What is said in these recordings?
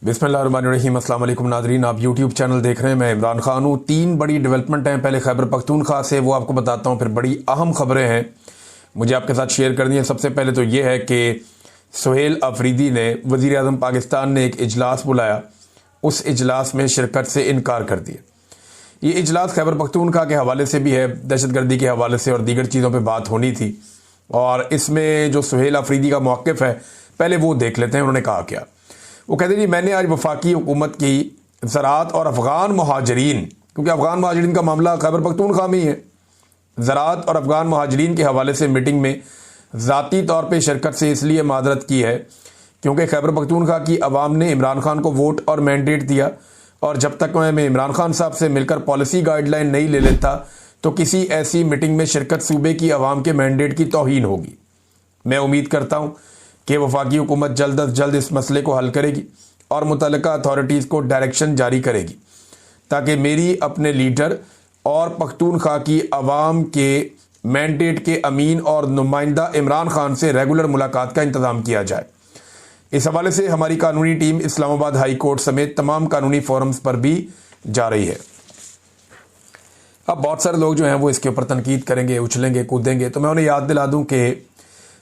बिस्मिल्लाहिर्रहमानिर्रहीम। अस्सलाम वालेकुम नाज़रीन, आप यूट्यूब चैनल देख रहे हैं। मैं इमरान खान हूँ। 3 बड़ी डेवलपमेंट हैं। पहले खैबर पख्तूनख्वा से, वो आपको बताता हूँ। फिर बड़ी अहम खबरें हैं मुझे आपके साथ शेयर करनी है। सबसे पहले तो ये है कि सुहेल अफरीदी ने, वज़ीर आज़म पाकिस्तान ने एक इजलास बुलाया, उस इजलास में शिरकत से इनकार कर दिया। ये इजलास खैबर पख्तूनख्वा के हवाले से भी है, दहशतगर्दी के हवाले से और दीगर चीज़ों पर बात होनी थी। और इसमें जो सुहेल अफरीदी का मौक़िफ़ है, पहले वो देख लेते हैं। उन्होंने कहा क्या? वो कहते जी, मैंने आज वफाकी हुकूमत की ज़राअत और अफ़गान महाजरीन, क्योंकि अफ़गान महाजरीन का मामला खैबर पख्तूनख्वा में ही है, ज़राअत और अफ़गान महाजरीन के हवाले से मीटिंग में ज़ाती तौर पे शिरकत से इसलिए मादरत की है क्योंकि खैबर पख्तूनख्वा की अवाम ने इमरान खान को वोट और मैंडेट दिया, और जब तक मैं इमरान खान साहब से मिलकर पॉलिसी गाइडलाइन नहीं ले लेता तो किसी ऐसी मीटिंग में शिरकत सूबे की अवाम के मैंडेट की तौहीन होगी। मैं उम्मीद करता हूँ कि वफाकी हुकूमत जल्द अज जल्द इस मसले को हल करेगी और मुतल्लिका अथॉरिटीज़ को डायरेक्शन जारी करेगी ताकि मेरी अपने लीडर और पख्तूनख्वा की अवाम के मैंडेट के अमीन और नुमाइंदा इमरान खान से रेगुलर मुलाकात का इंतज़ाम किया जाए। इस हवाले से हमारी कानूनी टीम इस्लामाबाद हाई कोर्ट समेत तमाम कानूनी फोरम्स पर भी जा रही है। अब बहुत सारे लोग जो हैं वो इसके ऊपर तनकीद करेंगे, उछलेंगे, कूदेंगे, तो मैं उन्हें याद दिला दूं कि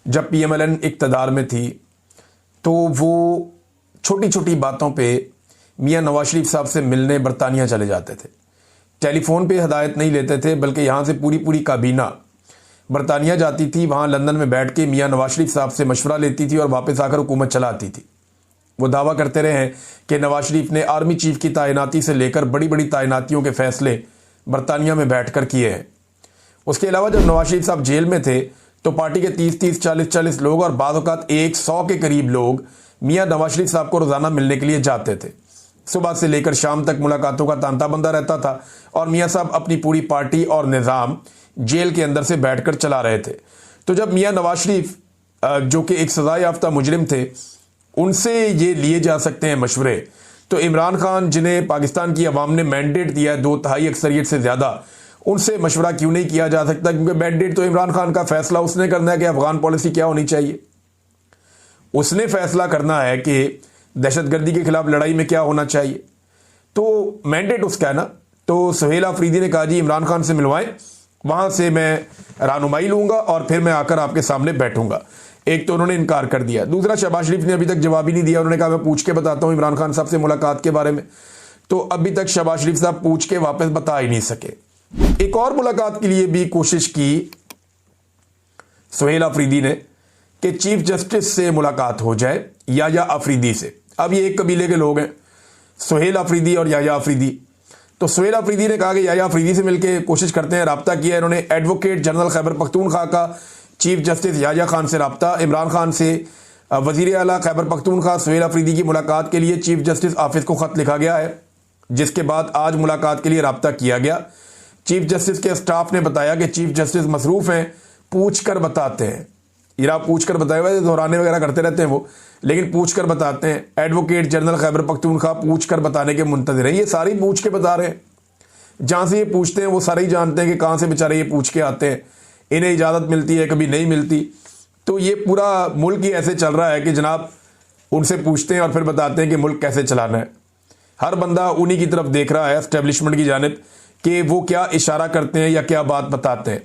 जब PMLN इक़्तिदार में थी तो वो छोटी छोटी बातों पे मियां नवाज शरीफ साहब से मिलने बरतानिया चले जाते थे। टेलीफोन पे हदायत नहीं लेते थे, बल्कि यहाँ से पूरी पूरी काबीना बरतानिया जाती थी। वहाँ लंदन में बैठ के मियां नवाज शरीफ साहब से मशवरा लेती थी और वापस आकर हुकूमत चलाती थी। वो दावा करते रहे हैं कि नवाज शरीफ ने आर्मी चीफ की तैनाती से लेकर बड़ी बड़ी तैनातियों के फैसले बरतानिया में बैठ कर किए हैं। उसके अलावा जब नवाज शरीफ साहब जेल में थे तो पार्टी के 30-30, 40-40 लोग और बाद औक़ात 100 के करीब लोग मियां नवाज शरीफ साहब को रोज़ाना मिलने के लिए जाते थे। सुबह से लेकर शाम तक मुलाकातों का तांता बंदा रहता था और मियां साहब अपनी पूरी पार्टी और निज़ाम जेल के अंदर से बैठकर चला रहे थे। तो जब मियां नवाज शरीफ जो कि एक सज़ा याफ्ता मुजरिम थे, उनसे ये लिए जा सकते हैं मशवरे, तो इमरान खान जिन्हें पाकिस्तान की अवाम ने मैंडेट दिया है 2/3 अक्सरियत से ज़्यादा, उनसे मशवरा क्यों नहीं किया जा सकता? क्योंकि मैंडेट तो इमरान खान का फैसला उसने करना है कि अफगान पॉलिसी क्या होनी चाहिए। उसने फैसला करना है कि दहशतगर्दी के खिलाफ लड़ाई में क्या होना चाहिए, तो मैंडेट उसका है ना। तो सुहेल अफरीदी ने कहा जी इमरान खान से मिलवाएं, वहां से मैं रहनुमाई लूंगा और फिर मैं आकर आपके सामने बैठूंगा। एक तो उन्होंने इनकार कर दिया। दूसरा, शहबाज शरीफ ने अभी तक जवाब ही नहीं दिया। उन्होंने कहा मैं पूछ के बताता हूं इमरान खान साहब से मुलाकात के बारे में, तो अभी तक शहबाज शरीफ साहब पूछ के वापस बता ही नहीं सके। एक और मुलाकात के लिए भी कोशिश की सुहेल अफरीदी ने कि चीफ जस्टिस से मुलाकात हो जाए, याया अफरीदी से। अब ये एक कबीले के लोग हैं, सुहेल अफरीदी और याया अफरीदी। तो सुहेल अफरीदी ने कहा कि याया अफरीदी से मिलकर कोशिश करते हैं, रब्ता किया। इन्होंने एडवोकेट जनरल खैबर पख्तूनख्वा का चीफ जस्टिस याया खान से रब्ता, इमरान खान से वजीर आला खैबर पख्तूनख्वा सुहेल अफरीदी की मुलाकात के लिए चीफ जस्टिस ऑफिस को खत लिखा गया है, जिसके बाद आज मुलाकात के लिए रब्ता किया गया। चीफ जस्टिस के स्टाफ ने बताया कि चीफ जस्टिस मसरूफ हैं, पूछ कर बताते हैं। ये आप पूछ कर बताए हुए दोहराने वगैरह करते रहते हैं वो, लेकिन पूछ कर बताते हैं। एडवोकेट जनरल खैबर पख्तूनख्वा पूछ कर बताने के मुंतज़िर हैं। ये सारे पूछ के बता रहे हैं। जहाँ से ये पूछते हैं वो सारे ही जानते हैं कि कहाँ से बेचारे ये पूछ के आते हैं। इन्हें इजाज़त मिलती है, कभी नहीं मिलती। तो ये पूरा मुल्क ही ऐसे चल रहा है कि जनाब उनसे पूछते हैं और फिर बताते हैं कि मुल्क कैसे चलाना है। हर बंदा उन्हीं की तरफ देख रहा है, एस्टेब्लिशमेंट की जानिब, कि वो क्या इशारा करते हैं या क्या बात बताते हैं।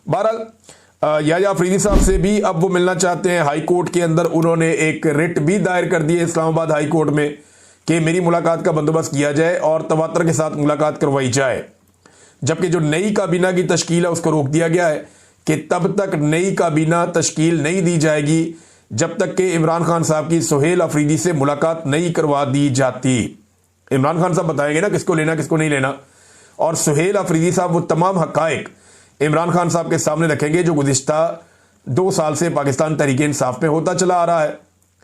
बहरहाल याया अफरीदी साहब से भी अब वो मिलना चाहते हैं। हाई कोर्ट के अंदर उन्होंने एक रिट भी दायर कर दी है इस्लामाबाद हाई कोर्ट में कि मेरी मुलाकात का बंदोबस्त किया जाए और तवातर के साथ मुलाकात करवाई जाए। जबकि जो नई काबीना की तश्कील है उसको रोक दिया गया है कि तब तक नई काबीना तश्कील नहीं दी जाएगी जब तक कि इमरान खान साहब की सुहेल अफरीदी से मुलाकात नहीं करवा दी जाती। इमरान खान साहब बताएंगे ना किसको लेना किसको नहीं लेना, और सुहेल अफरीदी साहब वो तमाम हकायक इमरान खान साहब के सामने रखेंगे जो गुज़िश्ता 2 साल से पाकिस्तान तहरीक-ए-इंसाफ में होता चला आ रहा है।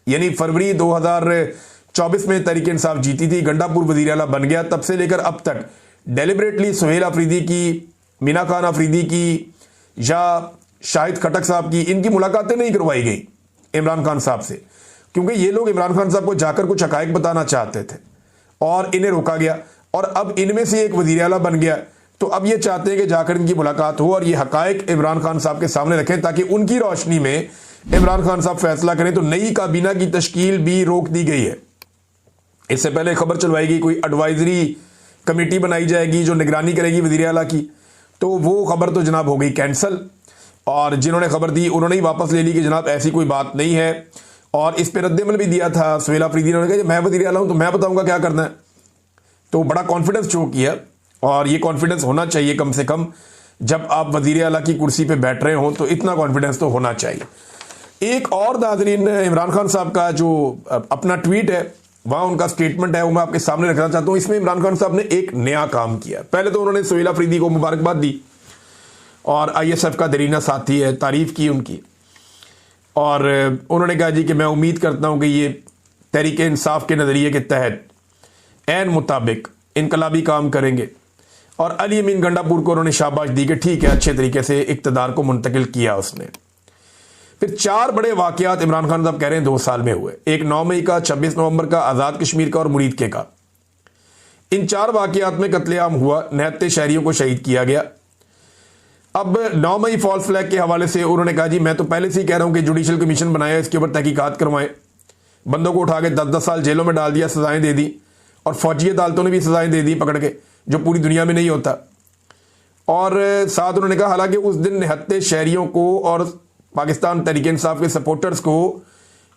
यानी फरवरी 2024 में तहरीक-ए-इंसाफ जीती थी, गंडापुर वज़ीर आला बन गया, तब से लेकर अब तक डेलिबरेटली सुहेल अफरीदी की, मीना खान अफरीदी की या शाहिद खटक साहब की, इनकी मुलाकातें नहीं करवाई गई इमरान खान साहब से, क्योंकि ये लोग इमरान खान साहब को जाकर कुछ हकायक बताना चाहते थे और इन्हें रोका गया। और अब इनमें से एक वज़ीर आला बन गया, तो अब ये चाहते हैं कि जाकर इनकी मुलाकात हो और ये हकायक इमरान खान साहब के सामने रखें ताकि उनकी रोशनी में इमरान खान साहब फैसला करें। तो नई काबीना की तश्कील भी रोक दी गई है। इससे पहले खबर चलवाएगी कोई एडवाइजरी कमेटी बनाई जाएगी जो निगरानी करेगी वजीर आला की, तो वो खबर तो जनाब हो गई कैंसिल। और जिन्होंने खबर दी उन्होंने ही वापस ले ली कि जनाब ऐसी कोई बात नहीं है। और इस पर रद्द-ए-अमल भी दिया था सुहेल अफरीदी ने, कहा मैं वजीर आला हूं तो मैं बताऊंगा क्या करना है। तो बड़ा कॉन्फिडेंस शो किया, और ये कॉन्फिडेंस होना चाहिए कम से कम, जब आप वजीर आला की कुर्सी पे बैठ रहे हो तो इतना कॉन्फिडेंस तो होना चाहिए। एक और नाज़रीन, इमरान खान साहब का जो अपना ट्वीट है वहां उनका स्टेटमेंट है वो मैं आपके सामने रखना चाहता हूं। इसमें इमरान खान साहब ने एक नया काम किया। पहले तो उन्होंने सुहेल अफरीदी को मुबारकबाद दी और ISF का दरीना साथी है, तारीफ की उनकी, और उन्होंने कहा जी कि मैं उम्मीद करता हूं कि ये तहरीक इंसाफ के नज़रिए के तहत ऐन मुताबिक इनकलाबी काम करेंगे। और अली अमीन गंडापुर को उन्होंने शाबाश दी कि ठीक है, अच्छे तरीके से इक़्तिदार को मुंतकिल किया उसने। फिर 4 बड़े वाक़यात इमरान खान साहब कह रहे हैं 2 साल में हुए। एक 9 मई का, 26 नवंबर का, आज़ाद कश्मीर का और मुरीद के का। इन 4 वाक़यात में कत्लेआम हुआ, निहत्ते शहरियों को शहीद किया गया। अब 9 मई फॉल्स फ्लैग के हवाले से उन्होंने कहा जी मैं तो पहले से ही कह रहा हूं कि जुडिशल कमीशन बनाया, इसके ऊपर तहकीकात करवाएं। बंदों को उठा के 10-10 साल जेलों में डाल दिया, सजाएं दे दी, और फौजी अदालतों ने भी सजाएं दे दी पकड़ के, जो पूरी दुनिया में नहीं होता। और साथ उन्होंने कहा हालांकि उस दिन निहत्ते शहरियों को और पाकिस्तान तहरीक इंसाफ के सपोर्टर्स को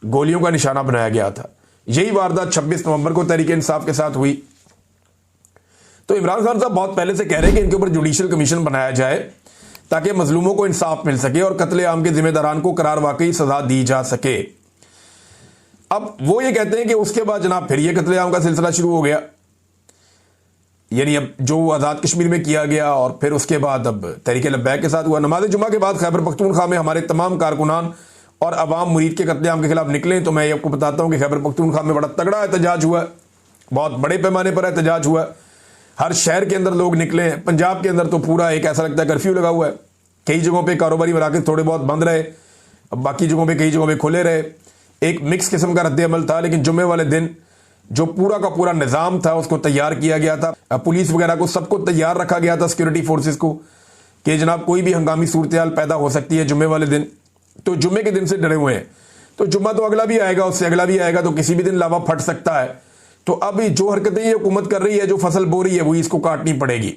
गोलियों का निशाना बनाया गया था। यही वारदात 26 नवंबर को तहरीक इंसाफ के साथ हुई। तो इमरान खान साहब बहुत पहले से कह रहे हैं कि इनके ऊपर जुडिशल कमीशन बनाया जाए ताकि मजलूमों को इंसाफ मिल सके और कत्लेआम के जिम्मेदारान को करार वाकई सजा दी जा सके। अब वो ये कहते हैं कि उसके बाद जनाब फिर ये कत्लेआम का सिलसिला शुरू हो गया, यानी अब जो आज़ाद कश्मीर में किया गया और फिर उसके बाद अब तहरीक लब्बैक के साथ हुआ। नमाज जुमा के बाद खैबर पख्तूनख्वा में हमारे तमाम कारकुनान और अवाम मुरीद के कत्लेआम के खिलाफ निकले। तो मैं आपको बताता हूं कि खैबर पख्तूनख्वा में बड़ा तगड़ा एहतजाज हुआ, बहुत बड़े पैमाने पर एहतजाज हुआ। हर शहर के अंदर लोग निकले। पंजाब के अंदर तो पूरा एक ऐसा लगता है कर्फ्यू लगा हुआ है। कई जगहों पे कारोबारी मराकज़ थोड़े बहुत बंद रहे, बाकी जगहों पे कई जगहों पे खुले रहे। एक मिक्स किस्म का रद्द-ए-अमल था, लेकिन जुम्मे वाले दिन जो पूरा का पूरा निज़ाम था उसको तैयार किया गया था। पुलिस वगैरह को सबको तैयार रखा गया था, सिक्योरिटी फोर्सेस को, कि जनाब कोई भी हंगामी सूरत हाल पैदा हो सकती है जुम्मे वाले दिन। तो जुम्मे के दिन से डरे हुए हैं। तो जुम्मा तो अगला भी आएगा, उससे अगला भी आएगा, तो किसी भी दिन लावा फट सकता है। तो अब जो हरकतें ये हुकूमत कर रही है, जो फसल बो रही है, वही इसको काटनी पड़ेगी।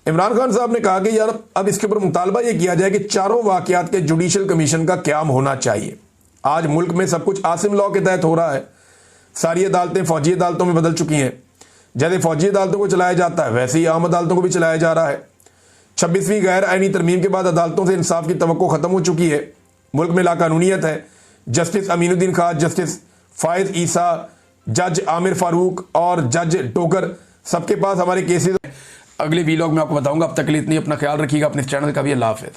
इमरान खान साहब ने कहा कि यार अब इसके ऊपर मुतालबा यह किया जाए कि चारों वाकयात के जुडिशल कमीशन का क्याम होना चाहिए। आज मुल्क में सब कुछ आसिम लॉ के तहत हो रहा है। सारी अदालतें फौजी अदालतों में बदल चुकी हैं। जैसे फौजी अदालतों को चलाया जाता है वैसे ही आम अदालतों को भी चलाया जा रहा है। 26वीं गैर आईनी तरमीम के बाद अदालतों से इंसाफ की तवक्को खत्म हो चुकी है। मुल्क में लाकानूनियत है। जस्टिस अमीनुद्दीन खान, जस्टिस फायज ईसा, जज आमिर फारूक और जज डोगर, सबके पास हमारे केसेस। अगले वीलॉग में आपको बताऊंगा। अब तक के लिए इतनी, अपना ख्याल रखिएगा, अपने चैनल का भी। अल्लाह हाफ़िज़।